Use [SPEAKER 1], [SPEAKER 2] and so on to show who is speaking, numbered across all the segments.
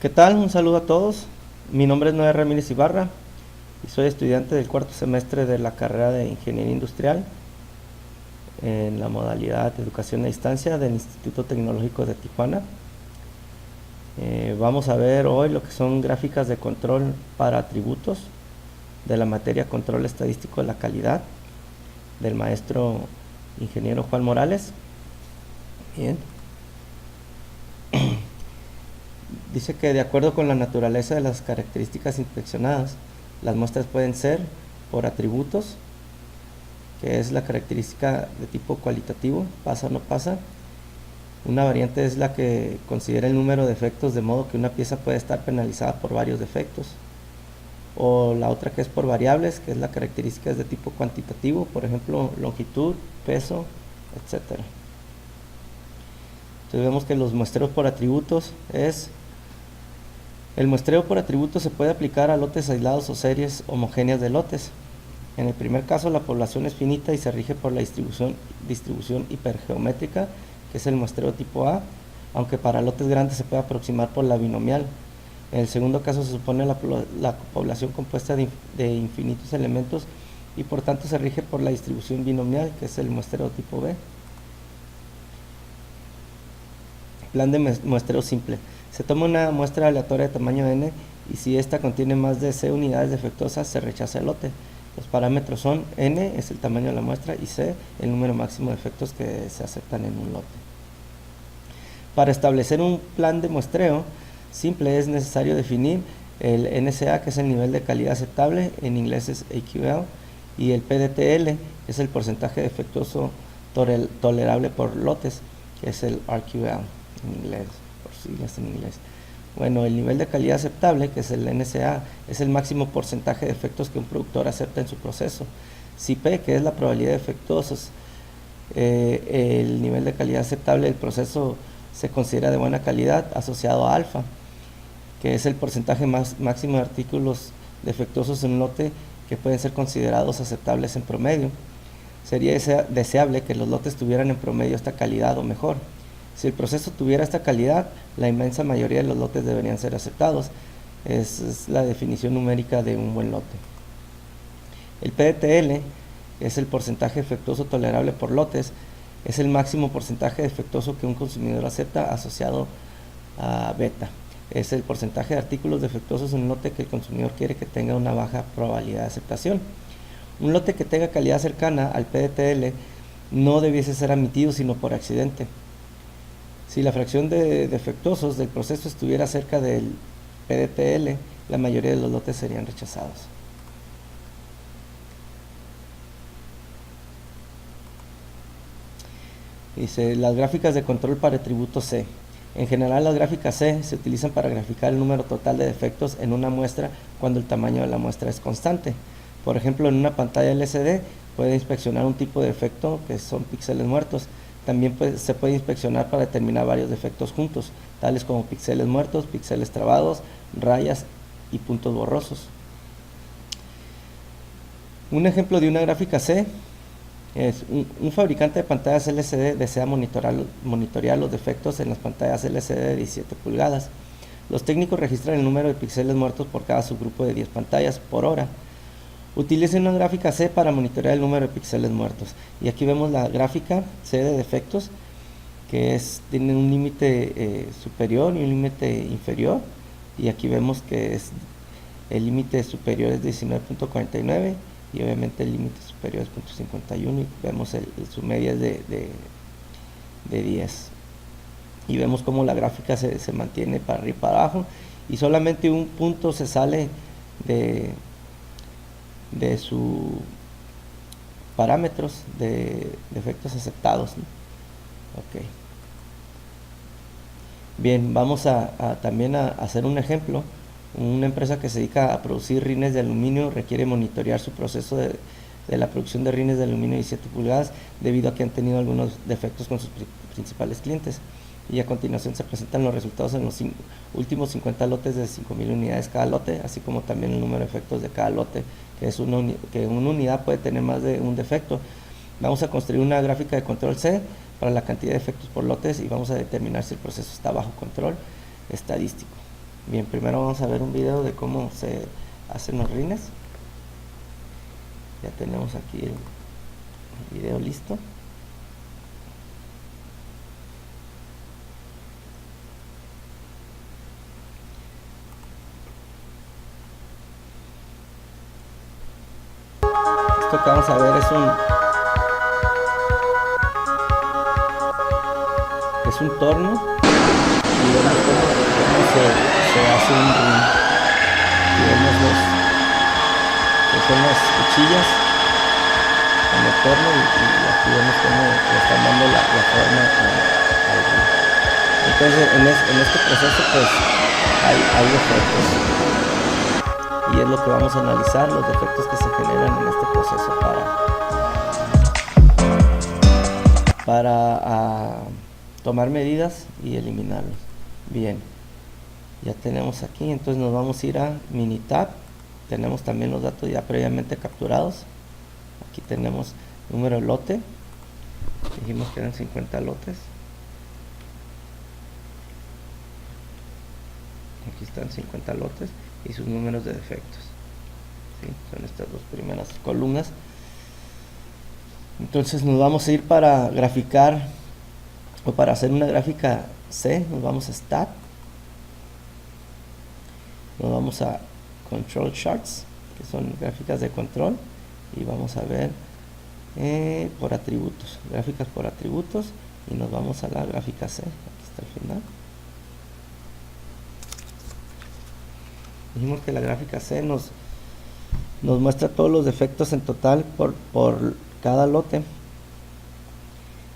[SPEAKER 1] ¿Qué tal? Un saludo a todos. Mi nombre es Noé Ramírez Ibarra y soy estudiante del cuarto semestre de la carrera de Ingeniería Industrial en la modalidad de Educación a Distancia del Instituto Tecnológico de Tijuana. Vamos a ver hoy lo que son gráficas de control para atributos de la materia Control Estadístico de la Calidad del maestro ingeniero Juan Morales. Bien. Dice que de acuerdo con la naturaleza de las características inspeccionadas, las muestras pueden ser por atributos, que es la característica de tipo cualitativo, pasa o no pasa. Una variante es la que considera el número de defectos, de modo que una pieza puede estar penalizada por varios defectos. O la otra que es por variables, que es la característica de tipo cuantitativo, por ejemplo, longitud, peso, etc. Entonces vemos que los muestreos por atributos es... El muestreo por atributos se puede aplicar a lotes aislados o series homogéneas de lotes. En el primer caso, la población es finita y se rige por la distribución hipergeométrica, que es el muestreo tipo A, aunque para lotes grandes se puede aproximar por la binomial. En el segundo caso se supone la población compuesta de infinitos elementos y por tanto se rige por la distribución binomial, que es el muestreo tipo B. Plan de muestreo simple. Se toma una muestra aleatoria de tamaño n y si ésta contiene más de c unidades defectuosas se rechaza el lote. Los parámetros son n, es el tamaño de la muestra, y c, el número máximo de defectos que se aceptan en un lote. Para establecer un plan de muestreo simple es necesario definir el NCA, que es el nivel de calidad aceptable, en inglés es AQL, y el PDTL, que es el porcentaje defectuoso tolerable por lotes, que es el RQL en inglés, por siglas en inglés. Bueno, el nivel de calidad aceptable, que es el NCA, es el máximo porcentaje de defectos que un productor acepta en su proceso. Si P, que es la probabilidad de defectuosos, el nivel de calidad aceptable del proceso se considera de buena calidad, asociado a alfa, que es el porcentaje máximo de artículos defectuosos en un lote que pueden ser considerados aceptables en promedio. Sería deseable que los lotes tuvieran en promedio esta calidad o mejor. Si el proceso tuviera esta calidad, la inmensa mayoría de los lotes deberían ser aceptados. Es la definición numérica de un buen lote. El PDTL es el porcentaje defectuoso tolerable por lotes, es el máximo porcentaje defectuoso que un consumidor acepta, asociado a beta. Es el porcentaje de artículos defectuosos en un lote que el consumidor quiere que tenga una baja probabilidad de aceptación. Un lote que tenga calidad cercana al PDTL no debiese ser admitido sino por accidente. Si la fracción de defectuosos del proceso estuviera cerca del PDTL, la mayoría de los lotes serían rechazados. Dice, las gráficas de control para atributo C. En general, las gráficas C se utilizan para graficar el número total de defectos en una muestra cuando el tamaño de la muestra es constante. Por ejemplo, en una pantalla LCD puede inspeccionar un tipo de defecto que son píxeles muertos. También se puede inspeccionar para determinar varios defectos juntos, tales como píxeles muertos, píxeles trabados, rayas y puntos borrosos. Un ejemplo de una gráfica C es un fabricante de pantallas LCD desea monitorear los defectos en las pantallas LCD de 17 pulgadas. Los técnicos registran el número de píxeles muertos por cada subgrupo de 10 pantallas por hora. Utilicen una gráfica C para monitorear el número de píxeles muertos. Y aquí vemos la gráfica C de defectos, que tiene un límite superior y un límite inferior. Y aquí vemos que el límite superior es 19.49 y obviamente el límite superior es 0.51 y vemos su media es de 10. Y vemos cómo la gráfica se mantiene para arriba y para abajo y solamente un punto se sale de sus parámetros de defectos aceptados, ¿no? Ok. Bien, vamos también a hacer un ejemplo. Una empresa que se dedica a producir rines de aluminio requiere monitorear su proceso de la producción de rines de aluminio de 17 pulgadas debido a que han tenido algunos defectos con sus principales clientes. Y a continuación se presentan los resultados en los últimos 50 lotes de 5.000 unidades cada lote, así como también el número de defectos de cada lote, que una unidad puede tener más de un defecto. Vamos a construir una gráfica de control C para la cantidad de defectos por lotes y vamos a determinar si el proceso está bajo control estadístico. Bien, primero vamos a ver un video de cómo se hacen los rines. Ya tenemos aquí el video listo. Esto que vamos a ver es un torno, y vemos cómo se hace un ring. Y vemos que son las cuchillas en el torno, y aquí vemos cómo le están dando la forma al ring. Entonces en este proceso pues hay defectos, y es lo que vamos a analizar, los defectos que se generan en este proceso para tomar medidas y eliminarlos. Bien, ya tenemos aquí, entonces nos vamos a ir a Minitab. Tenemos también los datos ya previamente capturados. Aquí tenemos número de lote, dijimos que eran 50 lotes. Aquí están 50 lotes y sus números de defectos, ¿sí? Son estas dos primeras columnas. Entonces nos vamos a ir para graficar, o para hacer una gráfica C, nos vamos a Stat, nos vamos a Control Charts, que son gráficas de control, y vamos a ver por atributos, gráficas por atributos, y nos vamos a la gráfica C, aquí está el final. Dijimos que la gráfica C nos muestra todos los defectos en total por cada lote,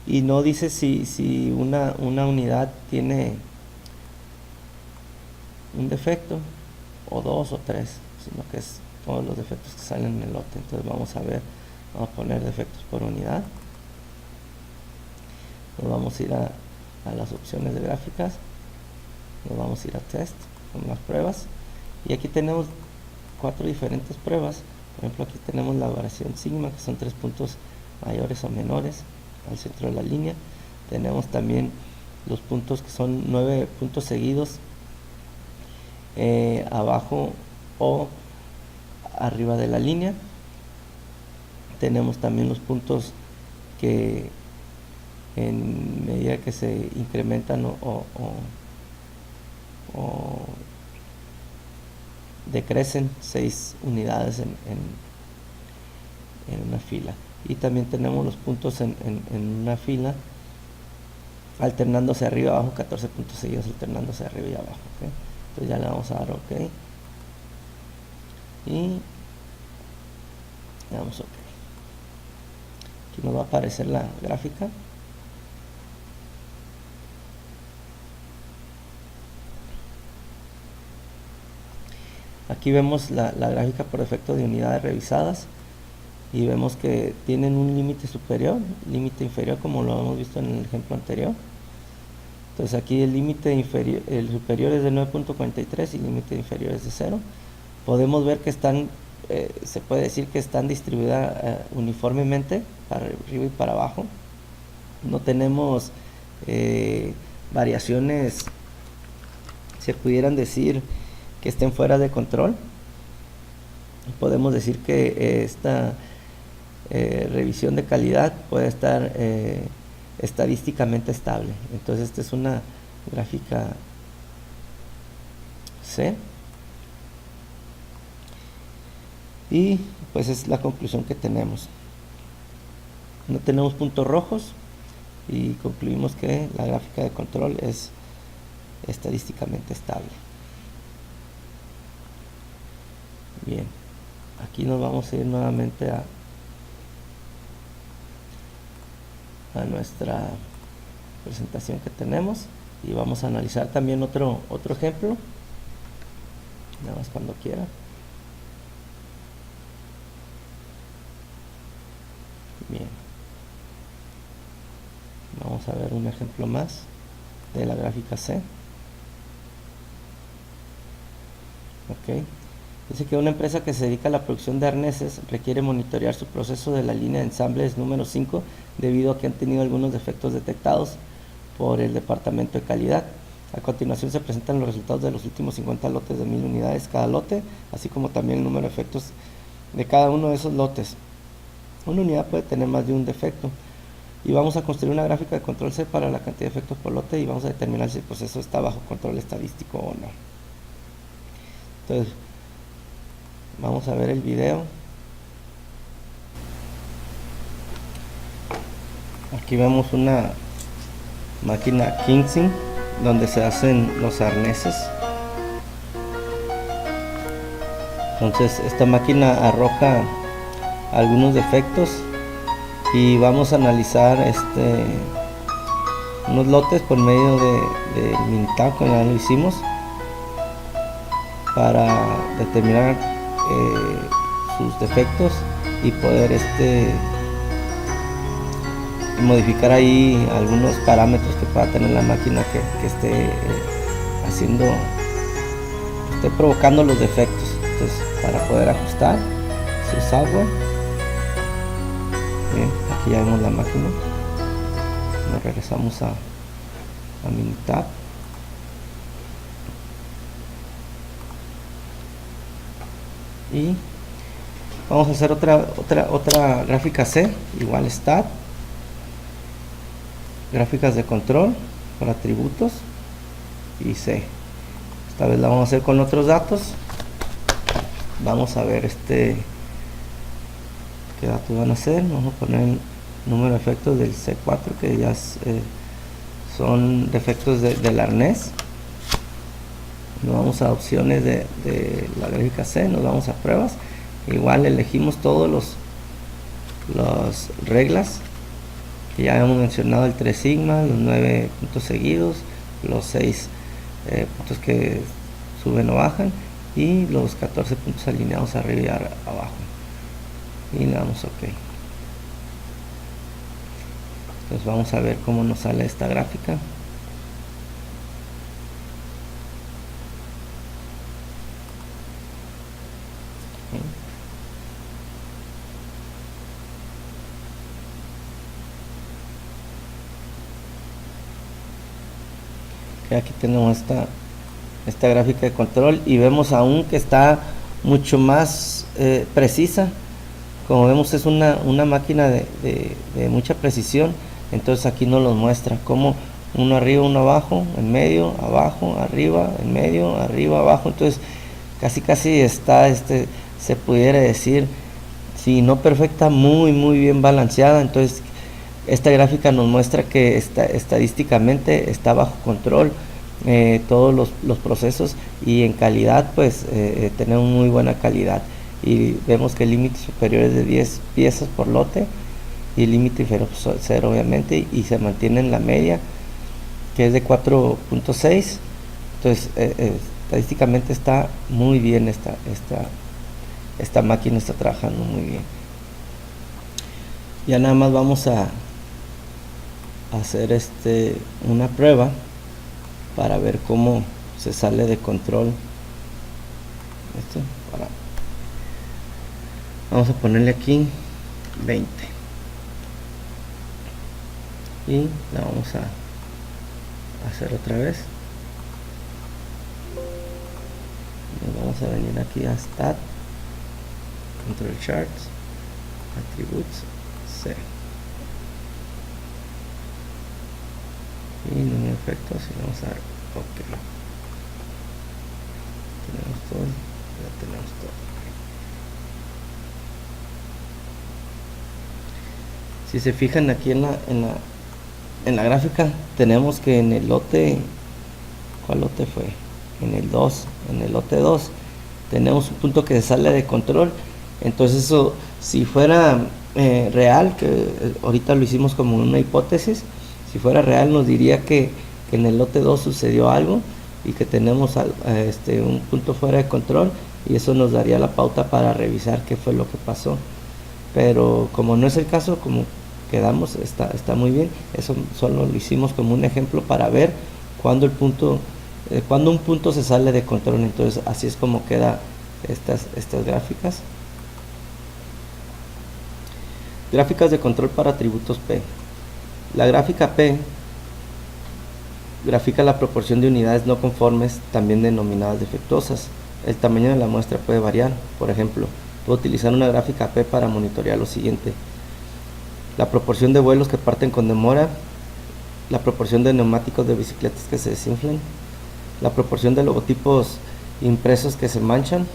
[SPEAKER 1] y no dice si una unidad tiene un defecto o dos o tres, sino que es todos los defectos que salen en el lote. Entonces vamos a poner defectos por unidad. Nos vamos a ir a las opciones de gráficas, nos vamos a ir a test con las pruebas, y aquí tenemos 4 diferentes pruebas. Por ejemplo, aquí tenemos la variación sigma, que son 3 puntos mayores o menores al centro de la línea. Tenemos también los puntos que son 9 puntos seguidos abajo o arriba de la línea. Tenemos también los puntos que en medida que se incrementan o decrecen 6 unidades en una fila. Y también tenemos los puntos en una fila alternándose arriba y abajo, 14 puntos seguidos alternándose arriba y abajo, ¿okay? Entonces ya le vamos a dar OK y le damos OK. Aquí nos va a aparecer la gráfica. Aquí vemos la gráfica por defecto de unidades revisadas, y vemos que tienen un límite superior, límite inferior, como lo hemos visto en el ejemplo anterior. Entonces aquí el límite inferior, el superior es de 9.43 y el límite inferior es de 0. Podemos ver que están, se puede decir que están distribuidas uniformemente para arriba y para abajo. No tenemos variaciones, se pudieran decir, que estén fuera de control. Podemos decir que esta revisión de calidad puede estar estadísticamente estable. Entonces esta es una gráfica C, y pues es la conclusión que tenemos. No tenemos puntos rojos, y concluimos que la gráfica de control es estadísticamente estable. Bien, aquí nos vamos a ir nuevamente a nuestra presentación que tenemos, y vamos a analizar también otro ejemplo, nada más cuando quiera. Bien, vamos a ver un ejemplo más de la gráfica C. Ok, dice que una empresa que se dedica a la producción de arneses requiere monitorear su proceso de la línea de ensambles número 5 debido a que han tenido algunos defectos detectados por el departamento de calidad. A continuación se presentan los resultados de los últimos 50 lotes de 1000 unidades cada lote, así como también el número de efectos de cada uno de esos lotes. Una unidad puede tener más de un defecto. Y vamos a construir una gráfica de control C para la cantidad de efectos por lote y vamos a determinar si el proceso está bajo control estadístico o no. Entonces, vamos a ver el video. Aquí vemos una máquina Kingsing donde se hacen los arneses. Entonces esta máquina arroja algunos defectos y vamos a analizar unos lotes por medio de Minitab, como ya lo hicimos, para determinar sus defectos y poder modificar ahí algunos parámetros que pueda tener la máquina que esté esté provocando los defectos. Entonces, para poder ajustar su software, bien, aquí ya vemos la máquina. Nos regresamos a Minitab. Y vamos a hacer otra gráfica C, igual stat, gráficas de control para atributos y C. Esta vez la vamos a hacer con otros datos. Vamos a ver qué datos van a ser. Vamos a poner el número de efectos del C4, que ya son defectos del arnés. Nos vamos a opciones de la gráfica C, nos vamos a pruebas. Igual elegimos todos las reglas que ya hemos mencionado: el 3 sigma, los 9 puntos seguidos, los 6 puntos que suben o bajan y los 14 puntos alineados arriba y abajo, y le damos OK. Entonces vamos a ver cómo nos sale esta gráfica. Aquí tenemos esta gráfica de control y vemos aún que está mucho más precisa. Como vemos, es una máquina de mucha precisión. Entonces aquí nos lo muestra como uno arriba, uno abajo, en medio, abajo, arriba, en medio, arriba, abajo. Entonces casi está, se pudiera decir, si no perfecta, muy bien balanceada. Entonces esta gráfica nos muestra que estadísticamente está bajo control todos los procesos, y en calidad pues tenemos muy buena calidad, y vemos que el límite superior es de 10 piezas por lote y el límite inferior 0 obviamente, y se mantiene en la media, que es de 4.6. entonces estadísticamente está muy bien. Esta máquina está trabajando muy bien. Ya nada más vamos a hacer una prueba para ver cómo se sale de control. Vamos a ponerle aquí 20 y la vamos a hacer otra vez. Nos vamos a venir aquí a Stat, Control Charts, Attributes, C, y número de efectos, y vamos a dar OK. Tenemos todo, ya tenemos todo. Si se fijan aquí en la gráfica, tenemos que en el lote, ¿cuál lote fue? En el lote 2 tenemos un punto que se sale de control. Entonces eso, si fuera real, que ahorita lo hicimos como una hipótesis, si fuera real nos diría que en el lote 2 sucedió algo y que tenemos un punto fuera de control, y eso nos daría la pauta para revisar qué fue lo que pasó. Pero como no es el caso, como quedamos, está muy bien. Eso solo lo hicimos como un ejemplo para ver cuando un punto se sale de control. Entonces así es como queda estas gráficas. Gráficas de control para atributos P. La gráfica P Grafica la proporción de unidades no conformes, también denominadas defectuosas. El tamaño de la muestra puede variar. Por ejemplo, puedo utilizar una gráfica P para monitorear lo siguiente: la proporción de vuelos que parten con demora, la proporción de neumáticos de bicicletas que se desinflan, la proporción de logotipos impresos que se manchan,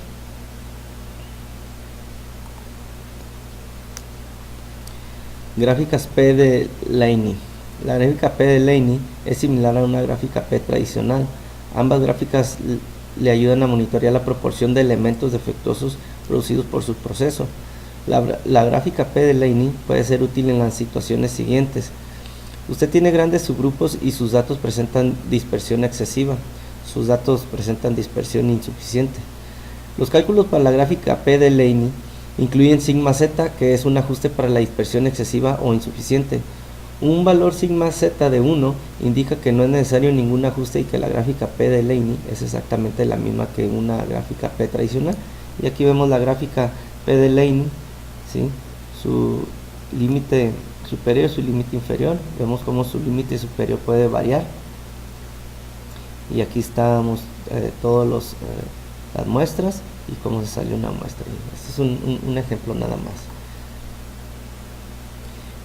[SPEAKER 1] gráficas P de Laney. La gráfica P de Laney es similar a una gráfica P tradicional. Ambas gráficas le ayudan a monitorear la proporción de elementos defectuosos producidos por su proceso. La gráfica P de Laney puede ser útil en las situaciones siguientes: usted tiene grandes subgrupos y sus datos presentan dispersión excesiva. Sus datos presentan dispersión insuficiente. Los cálculos para la gráfica P de Laney incluyen sigma z, que es un ajuste para la dispersión excesiva o insuficiente. Un valor sigma z de 1 indica que no es necesario ningún ajuste y que la gráfica P de Laney es exactamente la misma que una gráfica P tradicional. Y aquí vemos la gráfica P de Laney, ¿sí? Su límite superior y su límite inferior. Vemos cómo su límite superior puede variar. Y aquí estamos todas las muestras y cómo se salió una muestra. Este es un ejemplo nada más.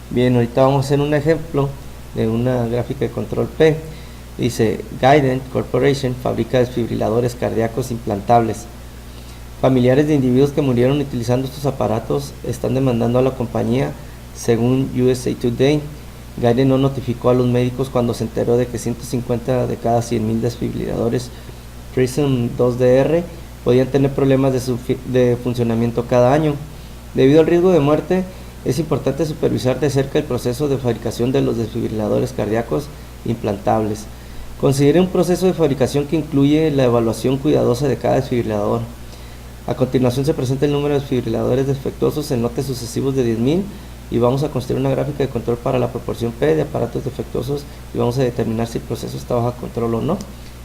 [SPEAKER 1] Bien, ahorita vamos a hacer un ejemplo de una gráfica de control P. Dice: Guidant Corporation fabrica desfibriladores cardíacos implantables. Familiares de individuos que murieron utilizando estos aparatos están demandando a la compañía. Según USA Today, Guidant no notificó a los médicos cuando se enteró de que 150 de cada 100.000 desfibriladores Prism 2DR podían tener problemas de funcionamiento cada año. Debido al riesgo de muerte, es importante supervisar de cerca el proceso de fabricación de los desfibriladores cardíacos implantables. Considere un proceso de fabricación que incluye la evaluación cuidadosa de cada desfibrilador. A continuación se presenta el número de desfibriladores defectuosos en lotes sucesivos de 10.000 y vamos a construir una gráfica de control para la proporción P de aparatos defectuosos y vamos a determinar si el proceso está bajo control o no.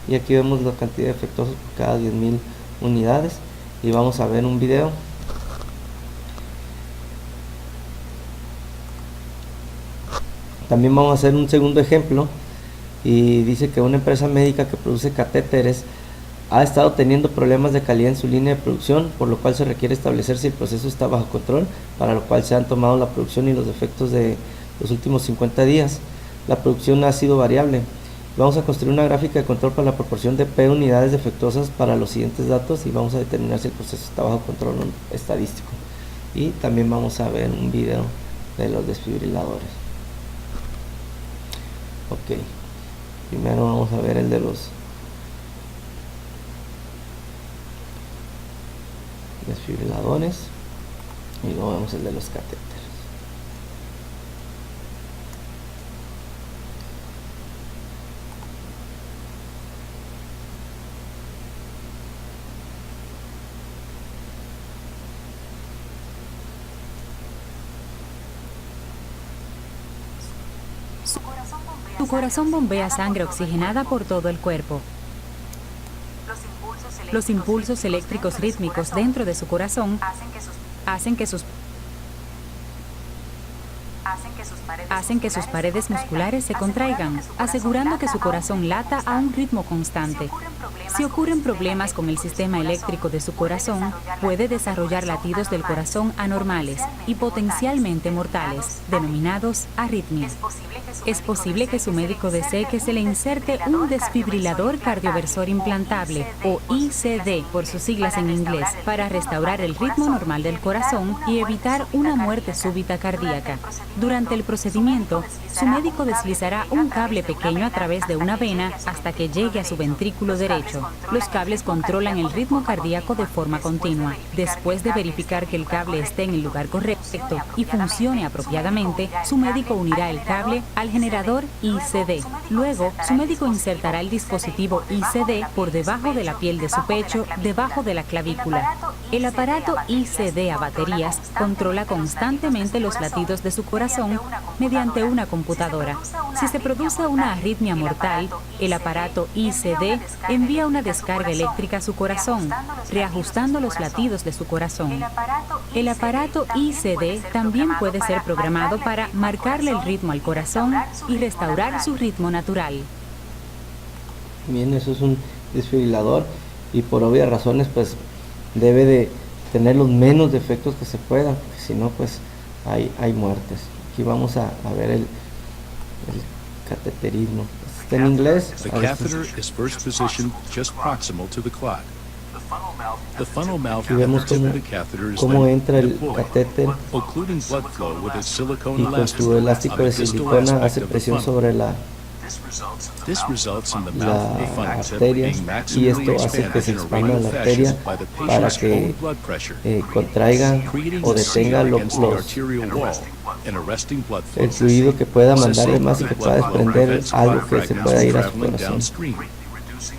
[SPEAKER 1] Y aquí vemos la cantidad de defectuosos por cada 10.000 unidades y vamos a ver un video. También vamos a hacer un segundo ejemplo y dice que una empresa médica que produce catéteres ha estado teniendo problemas de calidad en su línea de producción, por lo cual se requiere establecer si el proceso está bajo control, para lo cual se han tomado la producción y los defectos de los últimos 50 días. La producción ha sido variable. Vamos a construir una gráfica de control para la proporción de P unidades defectuosas para los siguientes datos y vamos a determinar si el proceso está bajo control estadístico. Y también vamos a ver un video de los desfibriladores. Ok, primero vamos a ver el de los desfibriladores y luego vemos el de los catéteres.
[SPEAKER 2] Tu corazón bombea sangre oxigenada por todo el cuerpo. Los impulsos eléctricos rítmicos dentro de su corazón hacen que sus paredes musculares se contraigan, asegurando que su corazón lata a un ritmo constante. Si ocurren problemas con el sistema eléctrico de su corazón, puede desarrollar latidos del corazón anormales y potencialmente mortales, denominados arritmias. Es posible que su médico desee que se le inserte un desfibrilador cardioversor implantable, o ICD por sus siglas en inglés, para restaurar el ritmo normal del corazón y evitar una muerte súbita cardíaca. Durante el procedimiento, su médico deslizará un cable pequeño a través de una vena hasta que llegue a su ventrículo derecho. Los cables controlan el ritmo cardíaco de forma continua. Después de verificar que el cable esté en el lugar correcto y funcione apropiadamente, su médico unirá el cable al generador ICD. Luego, su médico insertará el dispositivo ICD por debajo de la piel de su pecho, debajo de la clavícula. El aparato ICD a baterías controla constantemente los latidos de su corazón mediante una computadora. Si se produce una arritmia mortal, el aparato ICD envía una descarga eléctrica a su corazón, reajustando los latidos de su corazón. El aparato ICD también puede ser programado para marcarle el ritmo al corazón y restaurar su ritmo natural.
[SPEAKER 1] Bien, eso es un desfibrilador y por obvias razones pues debe de tener los menos defectos que se puedan, porque si no pues hay muertes. Aquí vamos a ver el cateterismo. Está en inglés.
[SPEAKER 3] The catheter is first positioned just proximal to the clot. The funnel mouth
[SPEAKER 1] Aquí
[SPEAKER 3] at the
[SPEAKER 1] vemos
[SPEAKER 3] tip of the catheter is
[SPEAKER 1] cómo
[SPEAKER 3] then
[SPEAKER 1] entra el
[SPEAKER 3] deployed,
[SPEAKER 1] catéter
[SPEAKER 3] occluding blood flow with its silicone
[SPEAKER 1] y con
[SPEAKER 3] elastic
[SPEAKER 1] su elástico
[SPEAKER 3] on the
[SPEAKER 1] de
[SPEAKER 3] distal
[SPEAKER 1] silicona
[SPEAKER 3] aspect
[SPEAKER 1] hace
[SPEAKER 3] of the
[SPEAKER 1] presión
[SPEAKER 3] funnel.
[SPEAKER 1] sobre la
[SPEAKER 3] This results in the mouth of the funnel tip
[SPEAKER 1] arteria
[SPEAKER 3] being
[SPEAKER 1] y
[SPEAKER 3] maximally
[SPEAKER 1] esto hace que se
[SPEAKER 3] expanded in a
[SPEAKER 1] expanda
[SPEAKER 3] radial
[SPEAKER 1] la
[SPEAKER 3] fashion
[SPEAKER 1] arteria
[SPEAKER 3] by the
[SPEAKER 1] para
[SPEAKER 3] patient's
[SPEAKER 1] que
[SPEAKER 3] own blood pressure,
[SPEAKER 1] contraiga
[SPEAKER 3] creating
[SPEAKER 1] o
[SPEAKER 3] a
[SPEAKER 1] detenga
[SPEAKER 3] seal
[SPEAKER 1] los
[SPEAKER 3] against the arterial wall and arresting blood flow.
[SPEAKER 1] el fluido que pueda
[SPEAKER 3] This
[SPEAKER 1] mandarle más y
[SPEAKER 3] acyclic
[SPEAKER 1] que
[SPEAKER 3] blood
[SPEAKER 1] pueda
[SPEAKER 3] flow
[SPEAKER 1] desprender
[SPEAKER 3] prevents
[SPEAKER 1] algo
[SPEAKER 3] clot
[SPEAKER 1] que se
[SPEAKER 3] fragments
[SPEAKER 1] pueda
[SPEAKER 3] from
[SPEAKER 1] ir a su
[SPEAKER 3] traveling
[SPEAKER 1] corazón.
[SPEAKER 3] downstream,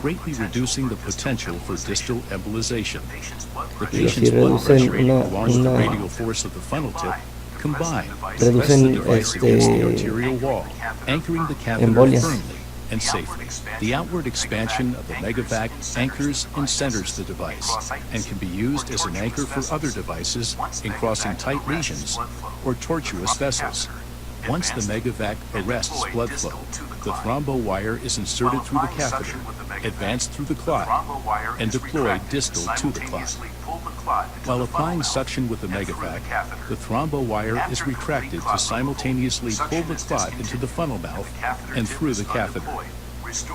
[SPEAKER 3] greatly reducing the potential for distal embolization. The
[SPEAKER 1] Y así
[SPEAKER 3] patient's blood
[SPEAKER 1] reducen
[SPEAKER 3] pressure along with the radial force of the funnel tip combine to press the
[SPEAKER 1] reducen
[SPEAKER 3] device against the arterial wall, anchoring the catheter
[SPEAKER 1] embolias.
[SPEAKER 3] firmly and safely. The outward expansion of the Megavac anchors and centers the device and can be used as an anchor for other devices in crossing tight lesions or tortuous vessels. Once the Megavac arrests blood flow, the thrombo wire is inserted through the catheter, advanced through the clot, and deployed distal to the clot. While applying suction with the Megavac, the thrombo wire is retracted to simultaneously pull the clot into the funnel mouth and through the catheter.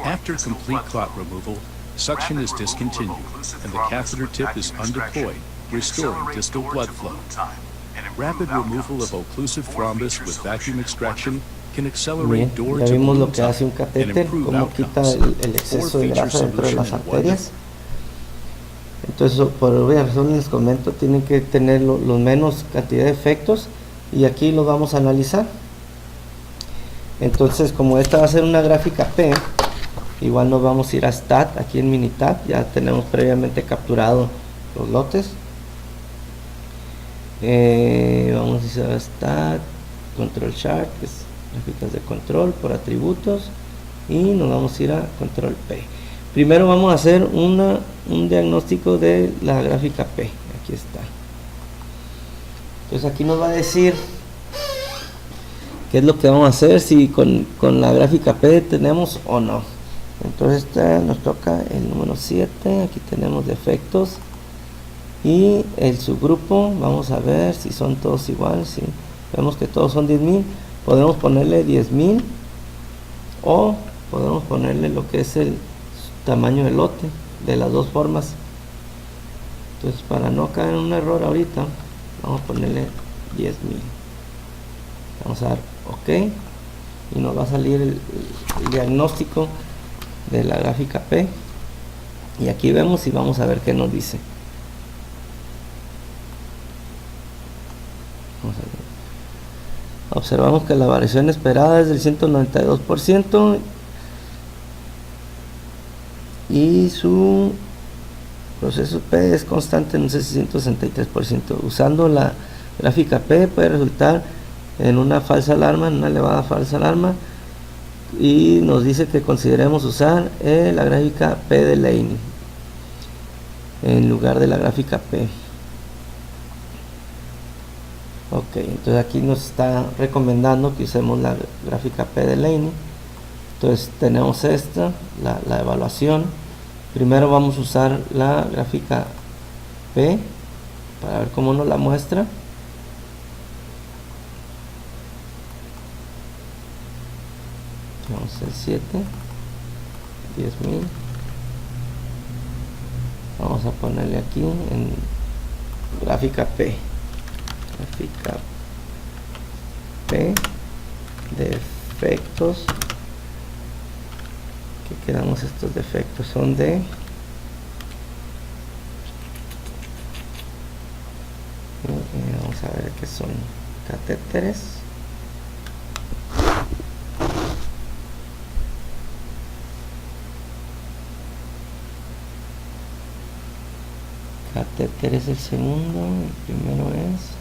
[SPEAKER 3] After complete clot removal, suction is discontinued and the catheter tip is undeployed, restoring distal blood flow. Rapid removal of occlusive thrombus with vacuum extraction can accelerate
[SPEAKER 1] Bien, ya vimos lo que hace un
[SPEAKER 3] and
[SPEAKER 1] catéter,
[SPEAKER 3] improve
[SPEAKER 1] cómo quita
[SPEAKER 3] outcomes.
[SPEAKER 1] el exceso de
[SPEAKER 3] Four-feature
[SPEAKER 1] grasa dentro de las
[SPEAKER 3] solution in one
[SPEAKER 1] arterias. Entonces, por obvias razones les comento, tienen que tener los menos cantidad de efectos y aquí los vamos a analizar. Entonces, como esta va a ser una gráfica P, igual nos vamos a ir a Stat, aquí en Minitab, ya tenemos previamente capturado los lotes. Vamos a ir a Stat, Control Chart, que es gráficas de control por atributos, y nos vamos a ir a Control P. Primero vamos a hacer un diagnóstico de la gráfica P. Aquí está. Entonces aquí nos va a decir qué es lo que vamos a hacer, si con la gráfica P tenemos o no. Entonces nos toca el número 7. Aquí tenemos defectos y el subgrupo. Vamos a ver si son todos iguales. Si vemos que todos son 10.000, podemos ponerle 10.000 o podemos ponerle lo que es el tamaño del lote, de las dos formas. Entonces, para no caer en un error ahorita, vamos a ponerle 10.000. Vamos a dar OK y nos va a salir el diagnóstico de la gráfica P. Y aquí vemos y vamos a ver qué nos dice. Vamos a ver. Observamos que la variación esperada es del 192% y su proceso P es constante en un 663%. Usando la gráfica P puede resultar en una falsa alarma, en una elevada falsa alarma, y nos dice que consideremos usar la gráfica P de Laney en lugar de la gráfica P. Ok, entonces aquí nos está recomendando que usemos la gráfica P de Laney. Entonces tenemos esta, la evaluación. Primero vamos a usar la gráfica P para ver cómo nos la muestra. Vamos al 7, 10.000. Vamos a ponerle aquí en gráfica P. Gráfica P, defectos. Que quedamos, estos defectos son de vamos a ver qué son: catéteres, catéteres el segundo, el primero es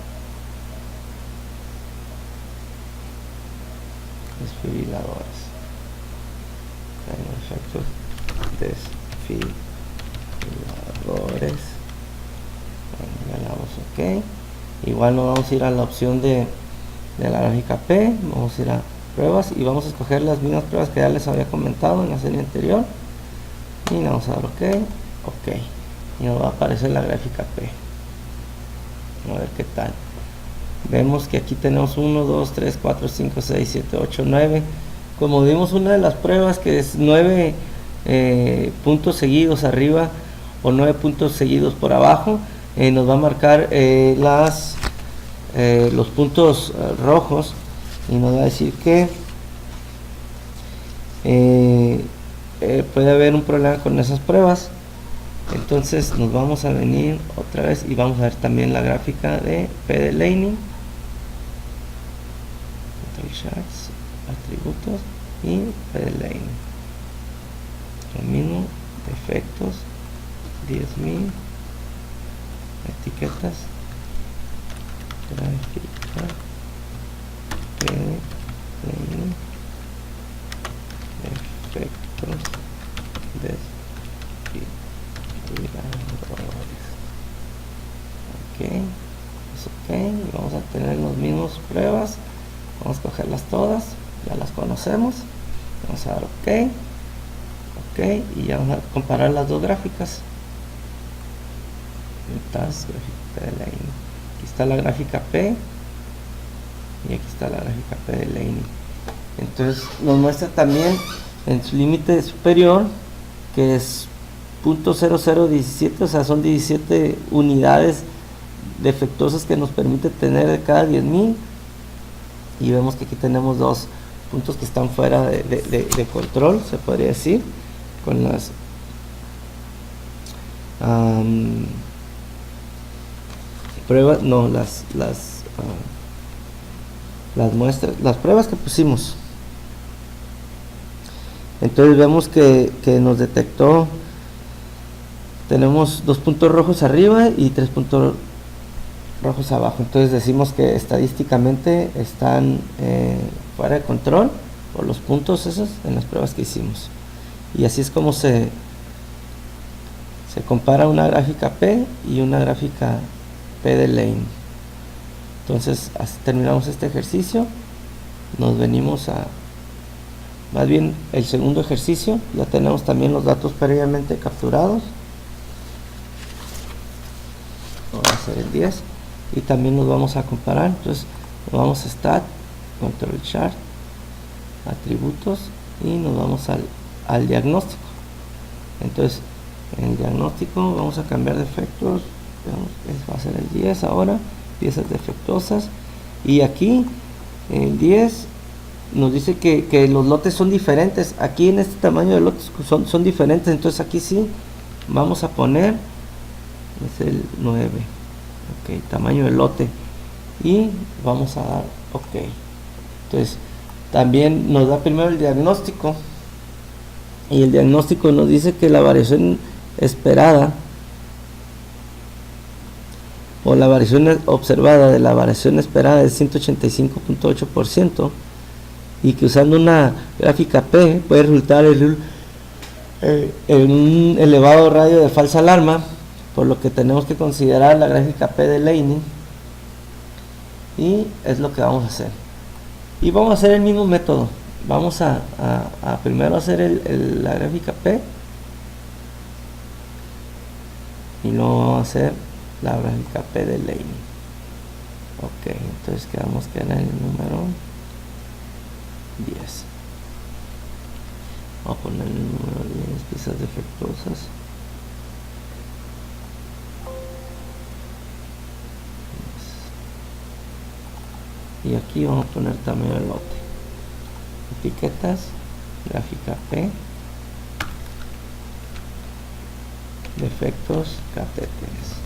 [SPEAKER 1] desfibriladores. Efectos desfibriladores. Ya le damos OK. Igual nos vamos a ir a la opción de la gráfica P. Vamos a ir a pruebas y vamos a escoger las mismas pruebas que ya les había comentado en la serie anterior. y le vamos a dar ok, y nos va a aparecer la gráfica P. A ver qué tal. Vemos que aquí tenemos 1, 2, 3, 4, 5, 6, 7, 8, 9. Como vimos una de las pruebas que es 9 puntos seguidos arriba o 9 puntos seguidos por abajo, nos va a marcar los puntos rojos y nos va a decir que puede haber un problema con esas pruebas. Entonces nos vamos a venir otra vez y vamos a ver también la gráfica de P de Laney, charts, atributos y P de Laney. Lo mismo, defectos, 10.000, etiquetas, gráfica P de Laney, defectos, ok, vamos a tener las mismas pruebas, vamos a cogerlas todas, ya las conocemos, vamos a dar ok, y ya vamos a comparar las dos gráficas. Aquí está la gráfica P y aquí está la gráfica P de Laney. Entonces nos muestra también en su límite superior que es .0017, o sea, son 17 unidades defectuosas que nos permite tener de cada 10.000, y vemos que aquí tenemos dos puntos que están fuera de control, se podría decir, con las pruebas, no, las muestras, las pruebas que pusimos. Entonces vemos que nos detectó, tenemos 2 puntos rojos arriba y 3 puntos rojos abajo. Entonces decimos que estadísticamente están fuera de control por los puntos esos en las pruebas que hicimos. Y así es como se compara una gráfica P y una gráfica P de Laney. Entonces así terminamos este ejercicio. Nos venimos a, más bien el segundo ejercicio, ya tenemos también los datos previamente capturados. Vamos a hacer el 10 y también nos vamos a comparar. Entonces nos vamos a Stat, Control Chart, Atributos y nos vamos al diagnóstico. Entonces en el diagnóstico vamos a cambiar de efectos, va a ser el 10 ahora, piezas defectuosas, y aquí en el 10 nos dice que los lotes son diferentes. Aquí en este tamaño de lotes son diferentes, entonces aquí sí vamos a poner, es el 9, ok, tamaño del lote, y vamos a dar ok. Entonces también nos da primero el diagnóstico, y el diagnóstico nos dice que la variación esperada o la variación observada de la variación esperada es 185.8%, y que usando una gráfica P puede resultar en un elevado radio de falsa alarma, por lo que tenemos que considerar la gráfica P de Laney, y es lo que vamos a hacer. Y vamos a hacer el mismo método. Vamos a primero hacer la gráfica P y luego vamos a hacer la gráfica P de Laney. Ok, entonces quedamos que era el número 10. Vamos a poner el número 10, piezas defectuosas. Y aquí vamos a poner también el lote. Etiquetas, gráfica P, defectos, catéteres.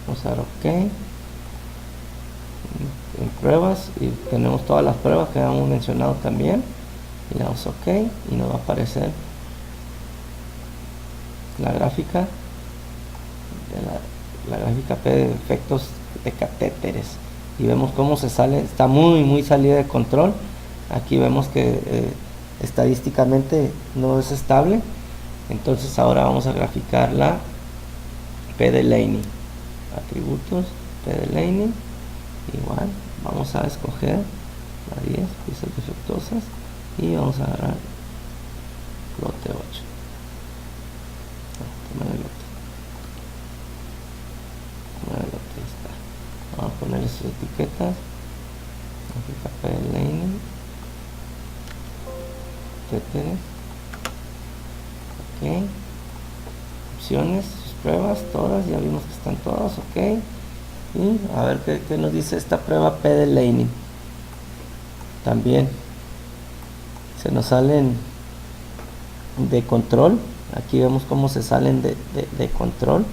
[SPEAKER 1] Vamos a dar ok en pruebas, y tenemos todas las pruebas que habíamos mencionado también, y le damos ok y nos va a aparecer la gráfica de la gráfica P de defectos de catéteres, y vemos cómo se sale, está muy salida de control. Aquí vemos que estadísticamente no es estable. Entonces ahora vamos a graficar la P de Laney, atributos, P de Laney, igual, vamos a escoger la 10, piezas defectuosas, y vamos a agarrar lote 8. Tamaño de lote. Tamaño de lote, ahí está. Vamos a ponerle sus etiquetas. Gráfica P de Laney. Tether. Ok. Opciones, sus pruebas, todas, ya vimos que están todas, ok. Y a ver qué nos dice esta prueba P de Laney. También se nos salen de control. Aquí vemos cómo se salen de control.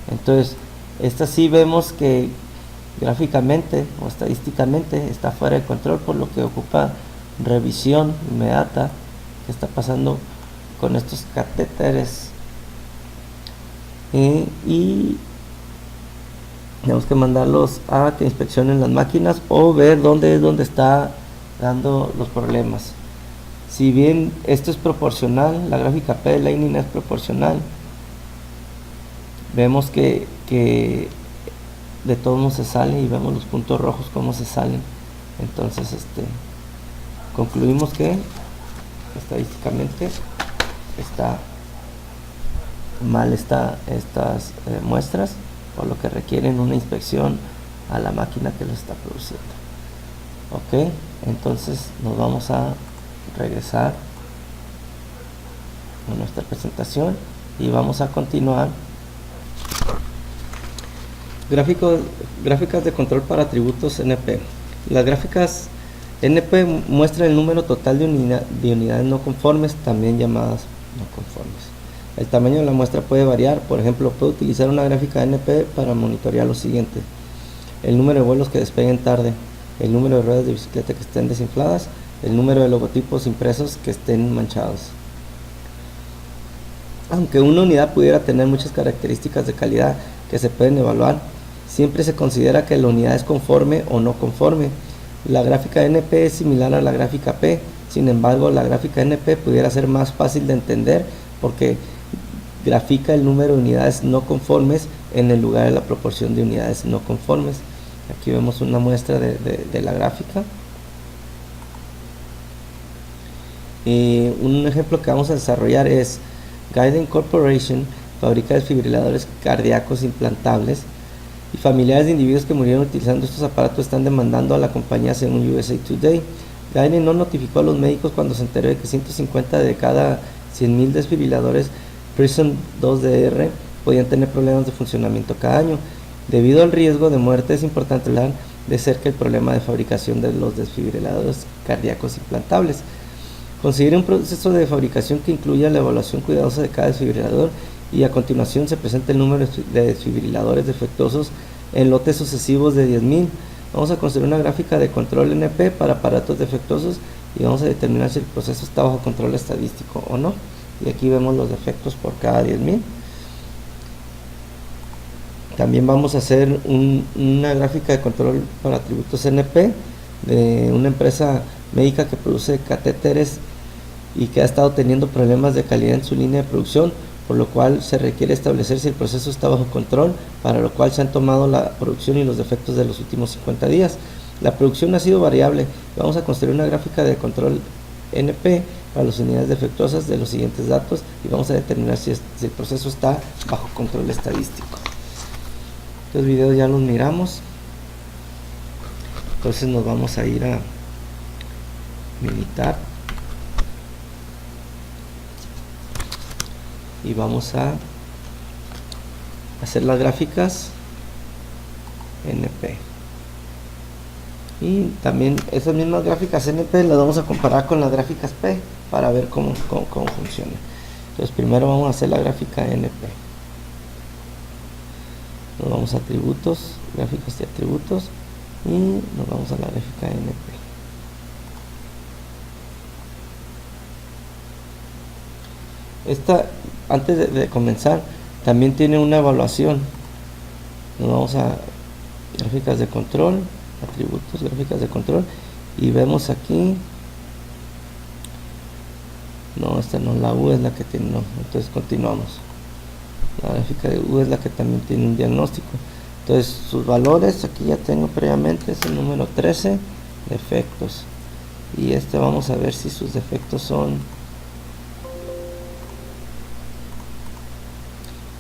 [SPEAKER 1] Entonces esta sí vemos que gráficamente o estadísticamente está fuera de control, por lo que ocupa revisión inmediata. ¿Qué está pasando con estos catéteres? Y tenemos que mandarlos a que inspeccionen las máquinas o ver dónde es donde está dando los problemas. Si bien esto es proporcional, la gráfica P de Laney es proporcional, vemos que de todos modos se sale y vemos los puntos rojos cómo se salen. Entonces concluimos que estadísticamente está mal estas muestras, por lo que requieren una inspección a la máquina que lo está produciendo. Ok, entonces nos vamos a regresar a nuestra presentación y vamos a continuar. Gráficas de control para atributos NP. Las gráficas NP muestran el número total de unidades no conformes, también llamadas no conformes. El tamaño de la muestra puede variar. Por ejemplo, puedo utilizar una gráfica NP para monitorear lo siguiente: el número de vuelos que despeguen tarde, el número de ruedas de bicicleta que estén desinfladas, el número de logotipos impresos que estén manchados. Aunque una unidad pudiera tener muchas características de calidad que se pueden evaluar, siempre se considera que la unidad es conforme o no conforme. La gráfica NP es similar a la gráfica P, sin embargo la gráfica NP pudiera ser más fácil de entender porque grafica el número de unidades no conformes en el lugar de la proporción de unidades no conformes. Aquí vemos una muestra de la gráfica. Un ejemplo que vamos a desarrollar es: Guiding Corporation fabrica desfibriladores cardíacos implantables y familiares de individuos que murieron utilizando estos aparatos están demandando a la compañía, según USA Today. Guiding no notificó a los médicos cuando se enteró de que 150 de cada 100.000 desfibriladores Prison 2DR podían tener problemas de funcionamiento cada año. Debido al riesgo de muerte, es importante hablar de cerca el problema de fabricación de los desfibriladores cardíacos implantables. Considere un proceso de fabricación que incluya la evaluación cuidadosa de cada desfibrilador y a continuación se presenta el número de desfibriladores defectuosos en lotes sucesivos de 10.000. Vamos a construir una gráfica de control NP para aparatos defectuosos y vamos a determinar si el proceso está bajo control estadístico o no. Y aquí vemos los defectos por cada 10.000. También vamos a hacer una gráfica de control para atributos NP de una empresa médica que produce catéteres y que ha estado teniendo problemas de calidad en su línea de producción, por lo cual se requiere establecer si el proceso está bajo control, para lo cual se han tomado la producción y los defectos de los últimos 50 días. La producción ha sido variable. Vamos a construir una gráfica de control NP para las unidades defectuosas de los siguientes datos y vamos a determinar si el proceso está bajo control estadístico. Estos videos ya los miramos, entonces nos vamos a ir a militar y vamos a hacer las gráficas NP. Y también esas mismas gráficas NP las vamos a comparar con las gráficas P para ver cómo funciona. Entonces primero vamos a hacer la gráfica NP. Nos vamos a atributos, gráficas de atributos, y nos vamos a la gráfica NP. Esta, antes de comenzar, también tiene una evaluación. Nos vamos a gráficas de control, atributos, gráficas de control, y vemos aquí, no, esta no, la U es la que tiene, no, entonces continuamos. La gráfica de U es la que también tiene un diagnóstico. Entonces sus valores, aquí ya tengo previamente, es el número 13, defectos. Y vamos a ver si sus defectos son...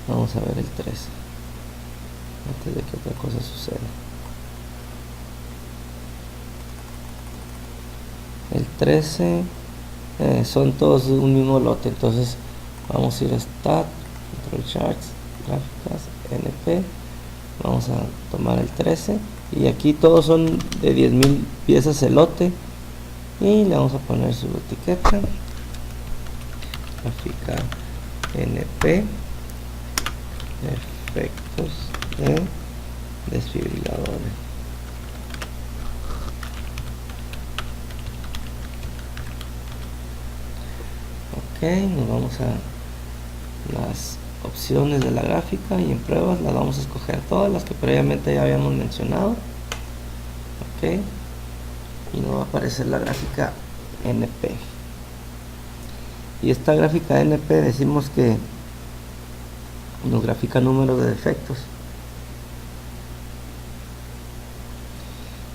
[SPEAKER 1] Vamos a ver el 13, antes de que otra cosa suceda. El 13 son todos un mismo lote, entonces vamos a ir a Stat, Control Charts, Gráficas, NP. Vamos a tomar el 13 y aquí todos son de 10.000 piezas el lote y le vamos a poner su etiqueta, gráfica NP, efectos de desfibriladores. Ok, nos vamos a las opciones de la gráfica y en pruebas las vamos a escoger todas las que previamente ya habíamos mencionado. Ok, y nos va a aparecer la gráfica NP. Y esta gráfica NP decimos que nos grafica número de defectos.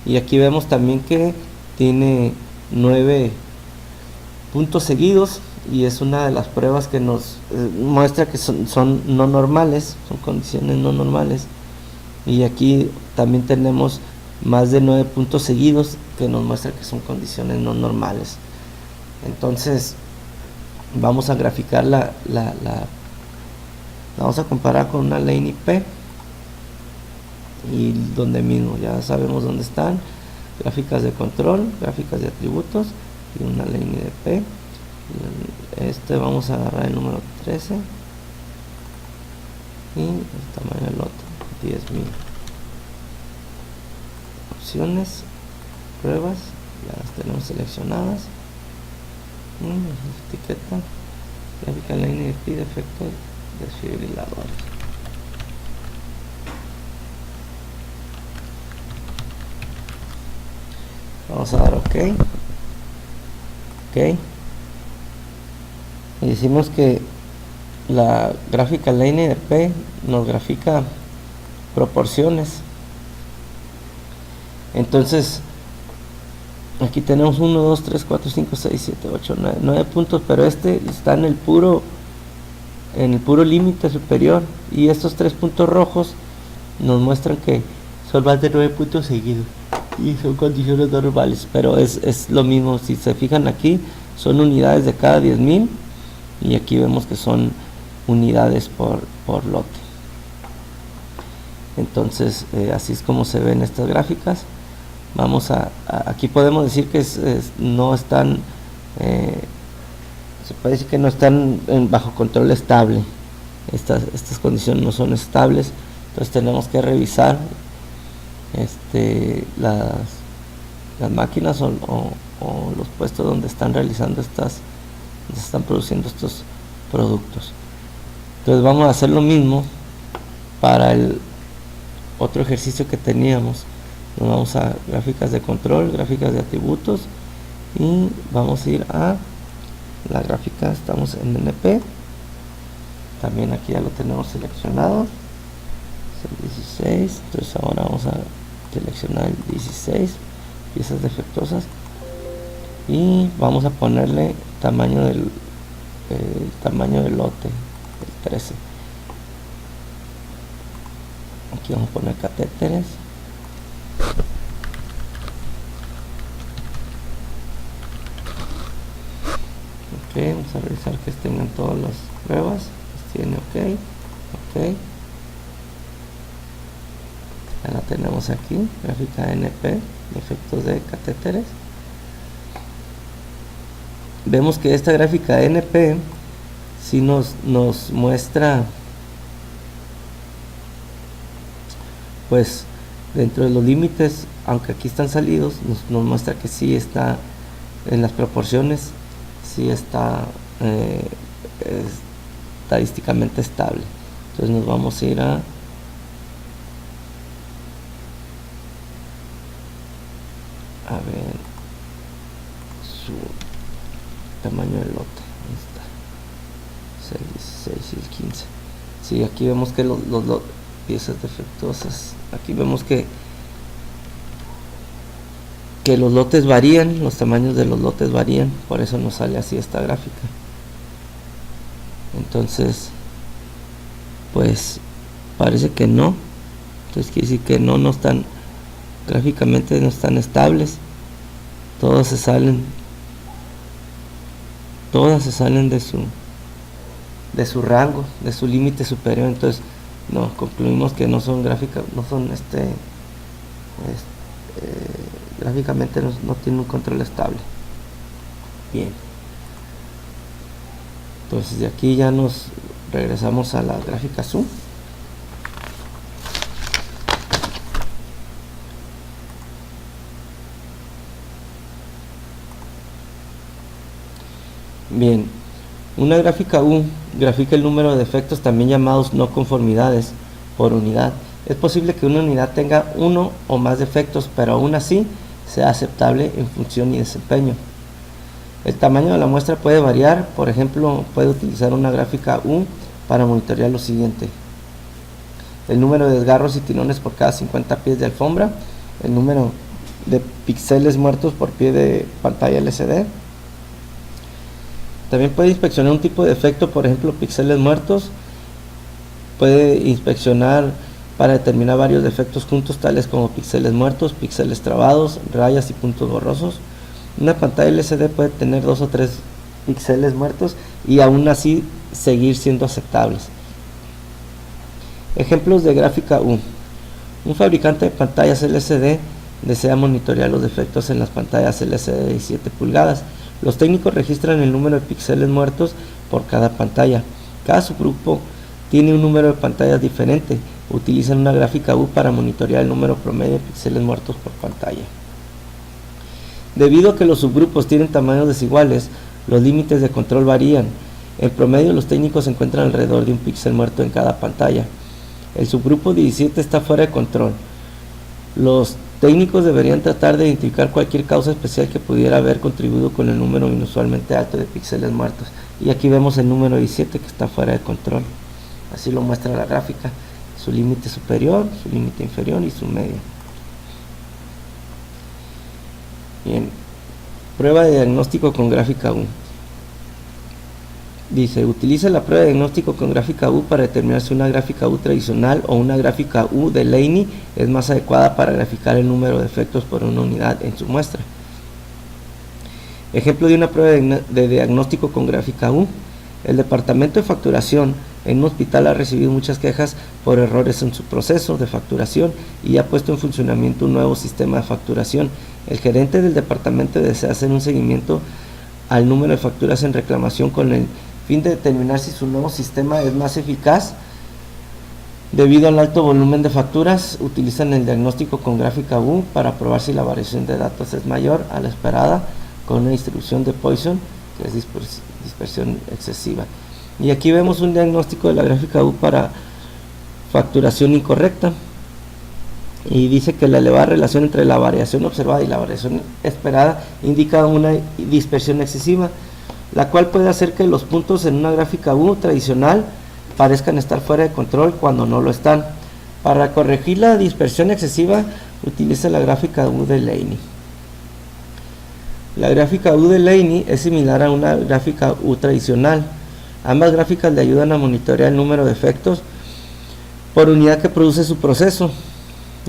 [SPEAKER 1] Y aquí vemos también que tiene 9 puntos seguidos, y es una de las pruebas que nos muestra que son no normales, son condiciones no normales. Y aquí también tenemos más de 9 puntos seguidos que nos muestra que son condiciones no normales. Entonces vamos a graficar la vamos a comparar con una lane IP, y donde mismo ya sabemos dónde están gráficas de control, gráficas de atributos y una lane IP. Vamos a agarrar el número 13 y el tamaño del otro 10.000. Opciones, pruebas, ya las tenemos seleccionadas. Etiqueta, gráfica line IP, defectos desfibriladores. Vamos a dar OK. Y decimos que la gráfica Line IP nos grafica proporciones. Entonces aquí tenemos 1, 2, 3, 4, 5, 6, 7, 8, 9 puntos, pero está en el puro límite superior, y estos 3 puntos rojos nos muestran que son más de 9 puntos seguidos y son condiciones normales, pero es lo mismo. Si se fijan, aquí son unidades de cada 10.000 y aquí vemos que son unidades por lote. Entonces así es como se ven estas gráficas. Vamos aquí podemos decir que no están, se puede decir que no están bajo control estable. Estas condiciones no son estables, entonces tenemos que revisar las máquinas o los puestos donde están realizando donde están produciendo estos productos. Entonces vamos a hacer lo mismo para el otro ejercicio que teníamos. Nos vamos a gráficas de control, gráficas de atributos, y vamos a ir a la gráfica. Estamos en NP, también aquí ya lo tenemos seleccionado, es el 16. Entonces ahora vamos a seleccionar el 16, piezas defectuosas, y vamos a ponerle tamaño del lote, el 13. Aquí vamos a poner catéteres. Ok, vamos a revisar que tengan todas las pruebas. Tiene ok. Ya la tenemos aquí, gráfica NP, efectos de catéteres. Vemos que esta gráfica NP sí nos muestra, pues dentro de los límites, aunque aquí están salidos, nos muestra que sí está en las proporciones, sí está estadísticamente estable. Entonces nos vamos a ir a ver su tamaño del lote. Ahí está, es el 16 y el 15. Sí, aquí vemos que los piezas defectuosas, aquí vemos que los lotes varían, los tamaños de los lotes varían, por eso nos sale así esta gráfica. Entonces, pues parece que no, entonces quiere decir que no están, gráficamente no están estables, todas se salen de su rango, de su límite superior. Entonces no, concluimos que no son gráficas, no son gráficamente no tienen un control estable. Bien, entonces de aquí ya nos regresamos a la gráfica zoom. Bien, una gráfica U grafica el número de defectos, también llamados no conformidades, por unidad. Es posible que una unidad tenga uno o más defectos, pero aún así sea aceptable en función y desempeño. El tamaño de la muestra puede variar, por ejemplo, puede utilizar una gráfica U para monitorear lo siguiente: el número de desgarros y tirones por cada 50 pies de alfombra, el número de píxeles muertos por pie de pantalla LCD. También puede inspeccionar un tipo de defecto, por ejemplo, píxeles muertos. Puede inspeccionar para determinar varios defectos juntos, tales como píxeles muertos, píxeles trabados, rayas y puntos borrosos. Una pantalla LCD puede tener 2 o 3 píxeles muertos y aún así seguir siendo aceptables. Ejemplos de gráfica U. Un fabricante de pantallas LCD desea monitorear los defectos en las pantallas LCD de 17 pulgadas. Los técnicos registran el número de píxeles muertos por cada pantalla. Cada subgrupo tiene un número de pantallas diferente. Utilizan una gráfica U para monitorear el número promedio de píxeles muertos por pantalla. Debido a que los subgrupos tienen tamaños desiguales, los límites de control varían. En promedio, los técnicos encuentran alrededor de un píxel muerto en cada pantalla. El subgrupo 17 está fuera de control. Los técnicos deberían tratar de identificar cualquier causa especial que pudiera haber contribuido con el número inusualmente alto de píxeles muertos. Y aquí vemos el número 17 que está fuera de control. Así lo muestra la gráfica: su límite superior, su límite inferior y su medio. Bien, prueba de diagnóstico con gráfica U. Dice: utiliza la prueba de diagnóstico con gráfica U para determinar si una gráfica U tradicional o una gráfica U de Laney es más adecuada para graficar el número de defectos por una unidad en su muestra. Ejemplo de una prueba de diagnóstico con gráfica U. El departamento de facturación en un hospital ha recibido muchas quejas por errores en su proceso de facturación y ha puesto en funcionamiento un nuevo sistema de facturación. El gerente del departamento desea hacer un seguimiento al número de facturas en reclamación con el fin de determinar si su nuevo sistema es más eficaz. Debido al alto volumen de facturas, utilizan el diagnóstico con gráfica U para probar si la variación de datos es mayor a la esperada con una distribución de Poisson, que es dispersión excesiva. Y aquí vemos un diagnóstico de la gráfica U para facturación incorrecta, y dice que la elevada relación entre la variación observada y la variación esperada indica una dispersión excesiva, la cual puede hacer que los puntos en una gráfica U tradicional parezcan estar fuera de control cuando no lo están. Para corregir la dispersión excesiva, utiliza la gráfica U de Laney. La gráfica U de Laney es similar a una gráfica U tradicional. Ambas gráficas le ayudan a monitorear el número de efectos por unidad que produce su proceso.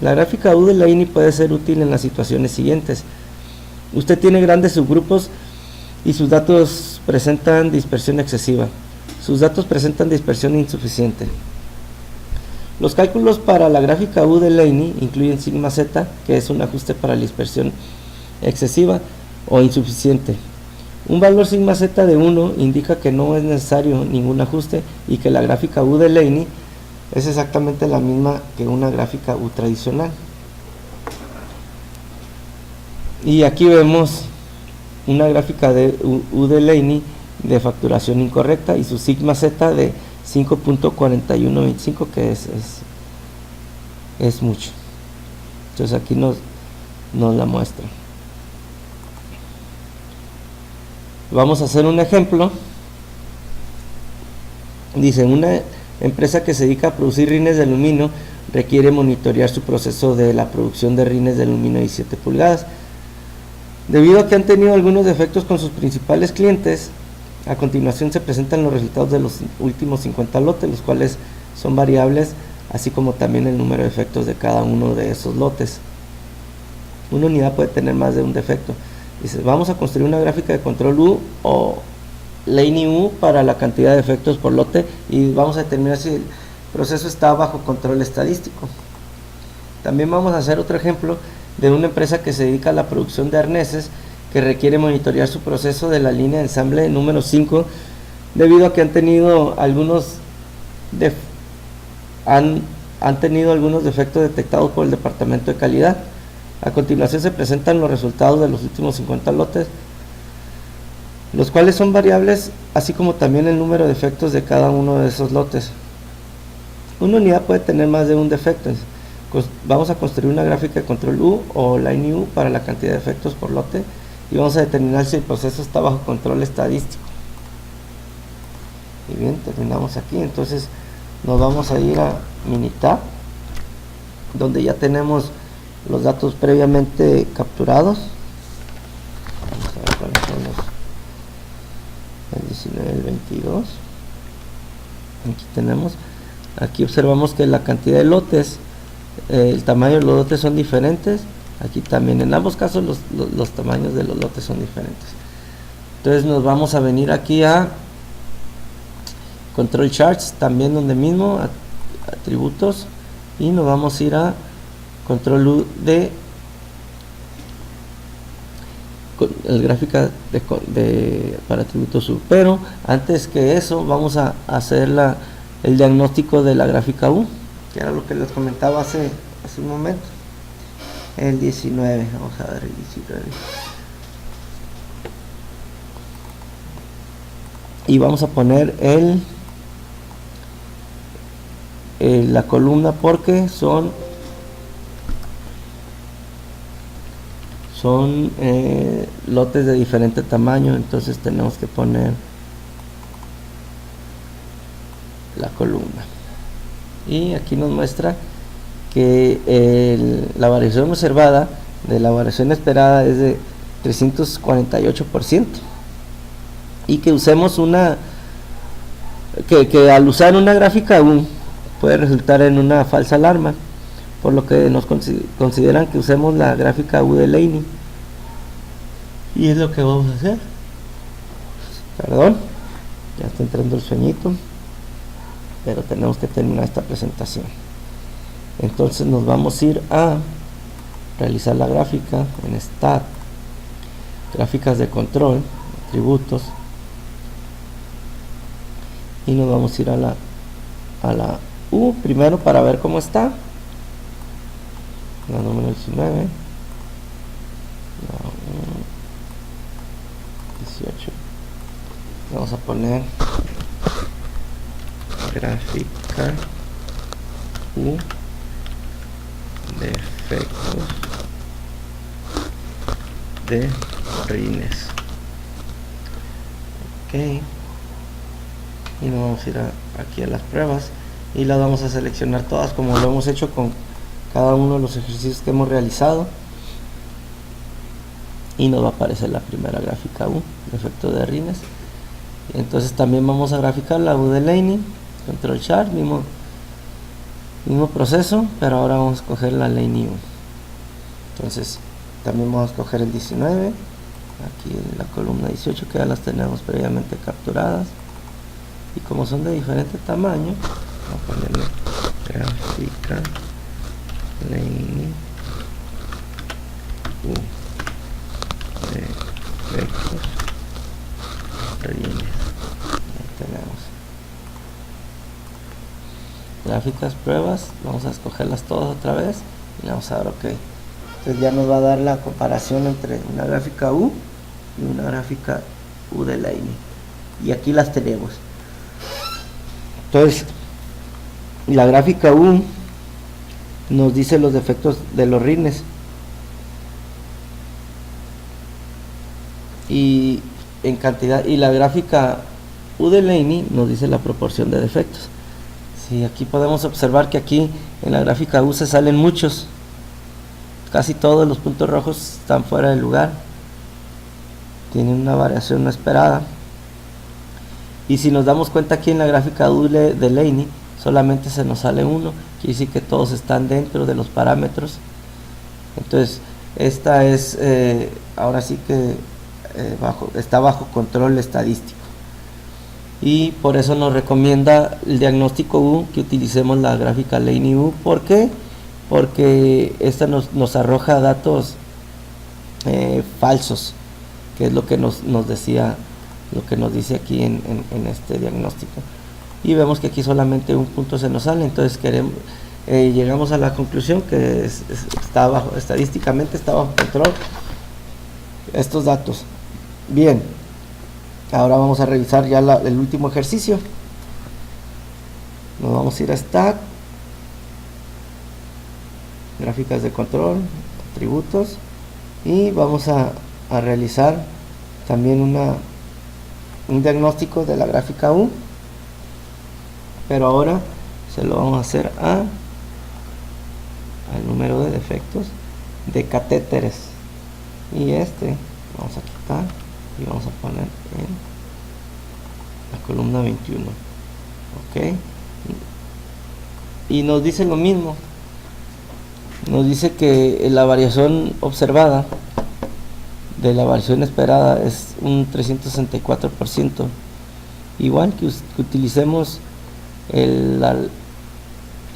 [SPEAKER 1] La gráfica U de Laney puede ser útil en las situaciones siguientes: usted tiene grandes subgrupos y sus datos presentan dispersión excesiva. Sus datos presentan dispersión insuficiente. Los cálculos para la gráfica U de Laney incluyen sigma z, que es un ajuste para la dispersión excesiva o insuficiente. Un valor sigma z de 1 indica que no es necesario ningún ajuste y que la gráfica U de Laney es exactamente la misma que una gráfica U tradicional. Y aquí vemos una gráfica de U de Laney de facturación incorrecta y su sigma z de 5.4125, que es mucho. Entonces aquí nos la muestra. Vamos a hacer un ejemplo. Dice: una empresa que se dedica a producir rines de aluminio requiere monitorear su proceso de la producción de rines de aluminio de 17 pulgadas. Debido a que han tenido algunos defectos con sus principales clientes, a continuación se presentan los resultados de los últimos 50 lotes, los cuales son variables, así como también el número de defectos de cada uno de esos lotes. Una unidad puede tener más de un defecto. Dice, vamos a construir una gráfica de control U o Laney U para la cantidad de defectos por lote y vamos a determinar si el proceso está bajo control estadístico. También vamos a hacer otro ejemplo de una empresa que se dedica a la producción de arneses que requiere monitorear su proceso de la línea de ensamble número 5 debido a que han tenido algunos defectos detectados por el departamento de calidad. A continuación se presentan los resultados de los últimos 50 lotes, los cuales son variables, así como también el número de defectos de cada uno de esos lotes. Una unidad puede tener más de un defecto. Vamos a construir una gráfica de control U o Laney U para la cantidad de defectos por lote y vamos a determinar si el proceso está bajo control estadístico. Y bien, terminamos aquí. Entonces nos vamos a ir a Minitab, donde ya tenemos los datos previamente capturados. Vamos a ver cuáles son el 19 y el 22. Aquí tenemos, aquí observamos que la cantidad de lotes, el tamaño de los lotes son diferentes. Aquí también, en ambos casos los tamaños de los lotes son diferentes. Entonces nos vamos a venir aquí a Control Charts, también donde mismo, atributos, y nos vamos a ir a Control U de el gráfica para atributos U. Pero antes que eso vamos a hacer el diagnóstico de la gráfica U, que era lo que les comentaba hace un momento. El 19, vamos a ver el 19. Y vamos a poner la columna porque son lotes de diferente tamaño, entonces tenemos que poner la columna. Y aquí nos muestra que la variación observada de la variación esperada es de 348% y que usemos que al usar una gráfica U puede resultar en una falsa alarma, por lo que nos consideran que usemos la gráfica U de Laney, y es lo que vamos a hacer. Perdón, ya está entrando el sueñito, pero tenemos que terminar esta presentación. Entonces nos vamos a ir a realizar la gráfica en Stat, gráficas de control, atributos, y nos vamos a ir a la U primero para ver cómo está, la número 19, la 18. Vamos a poner gráfica U defectos de rines. Ok, y nos vamos a ir aquí a las pruebas y las vamos a seleccionar todas como lo hemos hecho con cada uno de los ejercicios que hemos realizado, y nos va a aparecer la primera gráfica U, defecto de rines. Y entonces también vamos a graficar la U de Laney, Control Chart, mismo proceso, pero ahora vamos a escoger la Laney U. Entonces también vamos a escoger el 19, aquí en la columna 18, que ya las tenemos previamente capturadas, y como son de diferente tamaño, vamos a ponerle gráfica Laney U defectos rines. Ahí tenemos gráficas, pruebas, vamos a escogerlas todas otra vez y vamos a dar OK. Entonces ya nos va a dar la comparación entre una gráfica U y una gráfica U de Laney, y aquí las tenemos. Entonces la gráfica U nos dice los defectos de los rines y en cantidad, y la gráfica U de Laney nos dice la proporción de defectos. Sí, aquí podemos observar que aquí en la gráfica U se salen muchos, casi todos los puntos rojos están fuera de lugar, tienen una variación no esperada. Y si nos damos cuenta aquí en la gráfica U de Laney, solamente se nos sale uno, quiere decir que todos están dentro de los parámetros. Entonces esta es ahora sí que está bajo control estadístico, y por eso nos recomienda el diagnóstico U que utilicemos la gráfica Laney U. ¿Por qué? Porque esta nos arroja datos falsos, que es lo que nos decía, lo que nos dice aquí en este diagnóstico, y vemos que aquí solamente un punto se nos sale. Entonces llegamos a la conclusión que estadísticamente está bajo control estos datos. Bien, ahora vamos a revisar ya el último ejercicio. Nos vamos a ir a Stat, gráficas de control, atributos, y vamos a realizar también un diagnóstico de la gráfica U, pero ahora se lo vamos a hacer al número de defectos de catéteres, y vamos a quitar y vamos a poner en la columna 21. Ok, y nos dice lo mismo, nos dice que la variación observada de la variación esperada es un 364%, igual que utilicemos la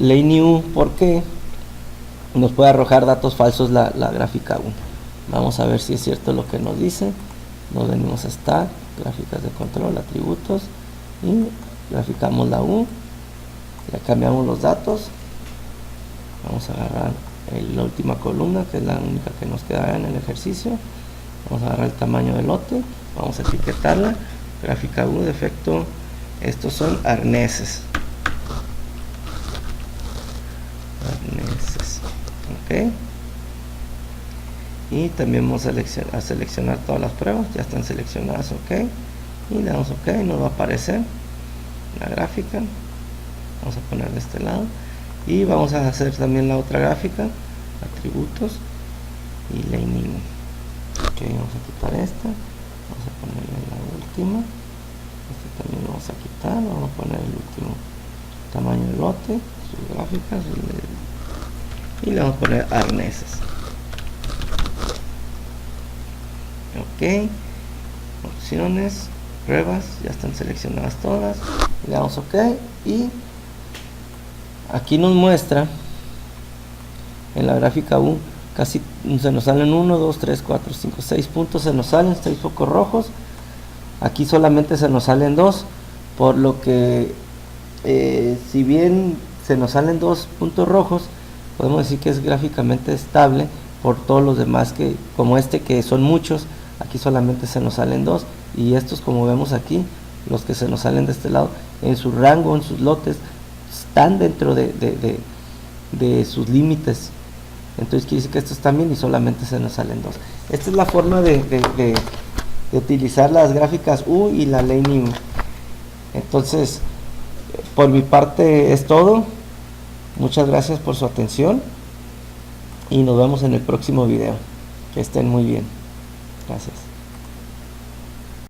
[SPEAKER 1] Laney U, porque nos puede arrojar datos falsos la gráfica U. Vamos a ver si es cierto lo que nos dice. Nos venimos a Stat, gráficas de control, atributos, y graficamos la U, le cambiamos los datos. Vamos a agarrar la última columna, que es la única que nos queda en el ejercicio. Vamos a agarrar el tamaño del lote, vamos a etiquetarla, gráfica U, defecto, estos son arneses, ok, y también vamos a seleccionar todas las pruebas, ya están seleccionadas, ok, y le damos ok, nos va a aparecer la gráfica. Vamos a poner de este lado, y vamos a hacer también la otra gráfica, atributos y Laney U. Ok, vamos a quitar esta, vamos a ponerle la última, también lo vamos a quitar, vamos a poner el último tamaño del lote, sus gráficas, y le vamos a poner arneses. Ok, opciones, pruebas, ya están seleccionadas todas, le damos ok, y aquí nos muestra en la gráfica U casi se nos salen 1, 2, 3, 4, 5, 6 puntos, se nos salen 6 focos rojos. Aquí solamente se nos salen 2, por lo que si bien se nos salen 2 puntos rojos, podemos decir que es gráficamente estable. Por todos los demás, que como que son muchos, aquí solamente se nos salen 2, y estos, como vemos aquí, los que se nos salen de este lado, en su rango, en sus lotes, están dentro de sus límites. Entonces quiere decir que estos también, y solamente se nos salen 2. Esta es la forma de utilizar las gráficas U y la Laney U. Entonces, por mi parte es todo. Muchas gracias por su atención, y nos vemos en el próximo video. Que estén muy bien. Gracias.